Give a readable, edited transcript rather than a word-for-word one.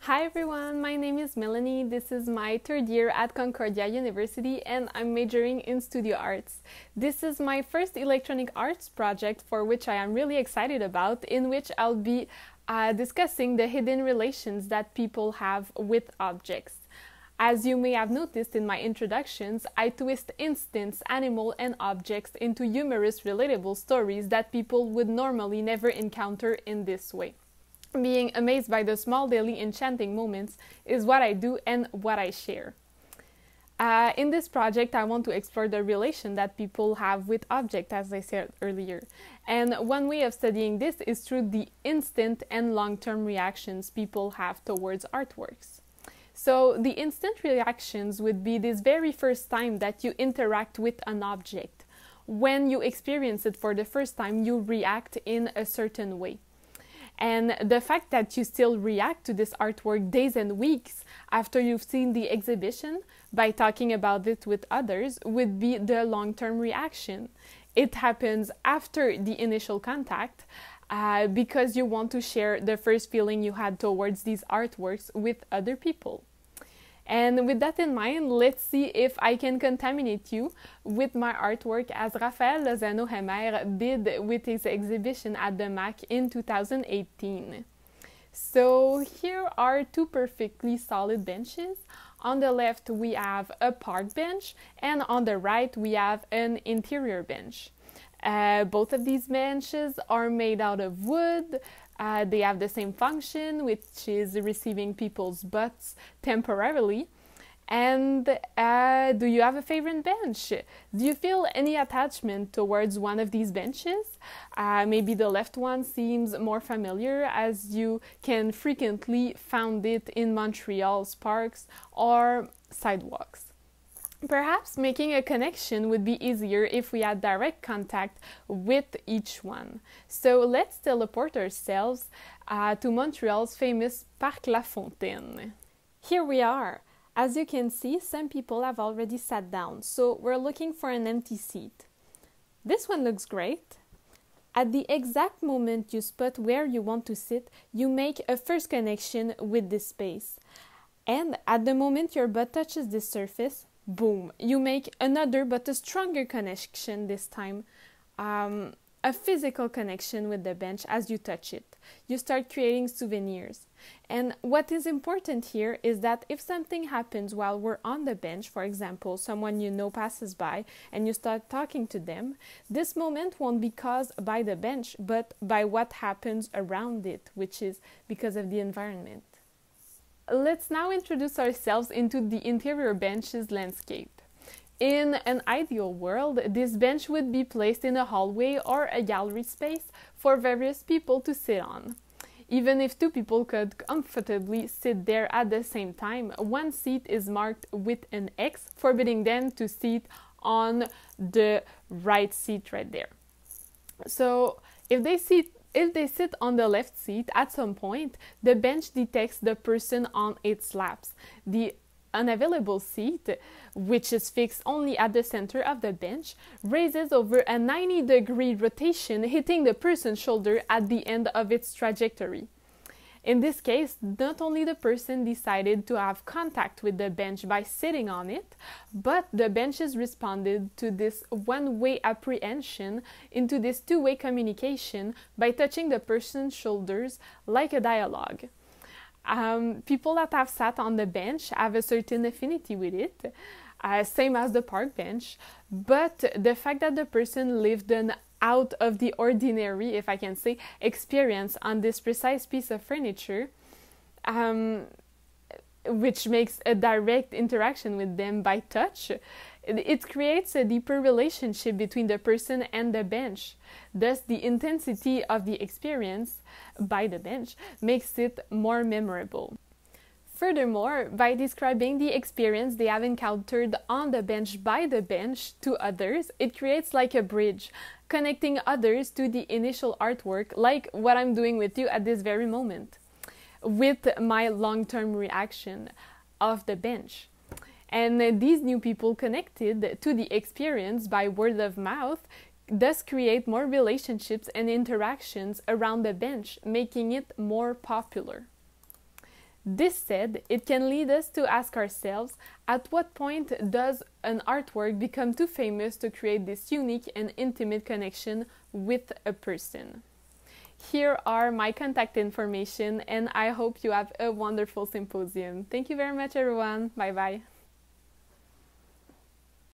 Hi everyone, my name is Melanie. This is my third year at Concordia University and I'm majoring in studio arts. This is my first electronic arts project for which I am really excited about, in which I'll be discussing the hidden relations that people have with objects. As you may have noticed in my introductions, I twist instants, animal, and objects into humorous, relatable stories that people would normally never encounter in this way. Being amazed by the small daily enchanting moments is what I do and what I share. In this project, I want to explore the relation that people have with objects, as I said earlier. And one way of studying this is through the instant and long-term reactions people have towards artworks. So the instant reactions would be this very first time that you interact with an object. When you experience it for the first time, you react in a certain way. And the fact that you still react to this artwork days and weeks after you've seen the exhibition by talking about it with others would be the long-term reaction. It happens after the initial contact because you want to share the first feeling you had towards these artworks with other people. And with that in mind, let's see if I can contaminate you with my artwork as Raphaël Lozano-Hemer did with his exhibition at the MAC in 2018. So here are two perfectly solid benches. On the left we have a park bench and on the right we have an interior bench. Both of these benches are made out of wood. They have the same function, which is receiving people's butts temporarily. And do you have a favorite bench? Do you feel any attachment towards one of these benches? Maybe the left one seems more familiar, as you can frequently find it in Montreal's parks or sidewalks. Perhaps making a connection would be easier if we had direct contact with each one. So let's teleport ourselves to Montreal's famous Parc La Fontaine. Here we are. As you can see, some people have already sat down, so we're looking for an empty seat. This one looks great. At the exact moment you spot where you want to sit, you make a first connection with this space. And at the moment your butt touches this surface, boom, you make another but a stronger connection this time, a physical connection with the bench as you touch it. You start creating souvenirs. And what is important here is that if something happens while we're on the bench, for example, someone you know passes by and you start talking to them, this moment won't be caused by the bench, but by what happens around it, which is because of the environment. Let's now introduce ourselves into the interior bench's landscape. In an ideal world, this bench would be placed in a hallway or a gallery space for various people to sit on. Even if two people could comfortably sit there at the same time, one seat is marked with an X, forbidding them to sit on the right seat right there. So if they sit on the left seat, at some point, the bench detects the person on its laps. The unavailable seat, which is fixed only at the center of the bench, raises over a 90-degree rotation, hitting the person's shoulder at the end of its trajectory. In this case, not only the person decided to have contact with the bench by sitting on it, but the benches responded to this one-way apprehension into this two-way communication by touching the person's shoulders like a dialogue. People that have sat on the bench have a certain affinity with it, same as the park bench, but the fact that the person lived an out of the ordinary, if I can say, experience on this precise piece of furniture, which makes a direct interaction with them by touch, it creates a deeper relationship between the person and the bench. Thus, the intensity of the experience by the bench makes it more memorable. Furthermore, by describing the experience they have encountered on the bench by the bench to others, it creates like a bridge, connecting others to the initial artwork, like what I'm doing with you at this very moment, with my long-term reaction of the bench. And these new people connected to the experience by word of mouth thus create more relationships and interactions around the bench, making it more popular. This said, it can lead us to ask ourselves, at what point does an artwork become too famous to create this unique and intimate connection with a person? Here are my contact information, and I hope you have a wonderful symposium. Thank you very much, everyone. Bye bye.